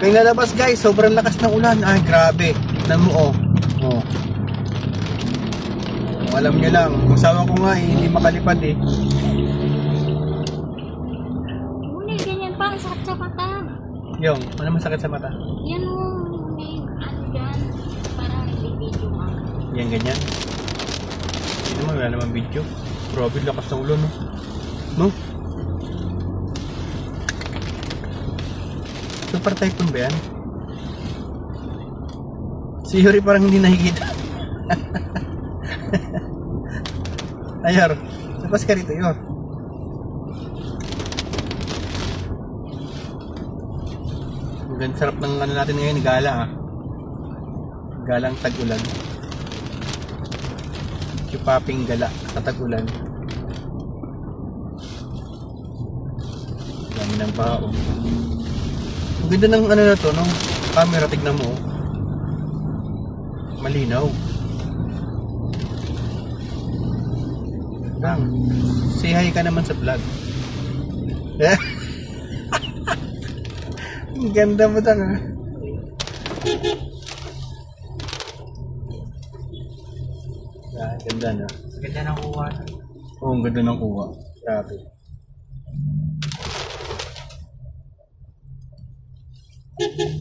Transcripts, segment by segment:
May lalabas guys, sobrang lakas ng ulan. Ay, grabe. Tignan mo, oh. Oh. Alam nyo lang, masawa ko nga eh, hindi makalipad eh. Muna, ganyan pa, sakit sa mata. Yung, ano masakit sa mata? Yan o, may ano dyan, parang video ka. Yan, ganyan. Hindi naman, wala naman video. Grabe, lakas ng ulan, no? No? Super typhoon ba yan? Si Yuri parang hindi nakikita. Ayor, labas ka rito, Yor. Ang ganda, sarap ng ano natin ngayon, gala ah. Galang tag-ulan. Chupaping gala sa tag-ulan. Dami ng bao. Ang ganda ng ano na to, no? Camera, tignan mo. Malinaw. Say hi ka naman sa vlog. Ang ganda mo tanga. Ganda na. Ganda ng kuha. Oo, ang ganda ng kuha. Grabe.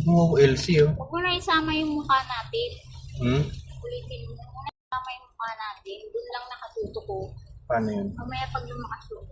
Wow, LC oh. Huwag mo na isama yung mukha natin. Hmm? Ulitin mo. Huwag mo na isama yung mukha natin. Doon lang nakatuto ko. Paano yun? Mamaya pag lumakas yung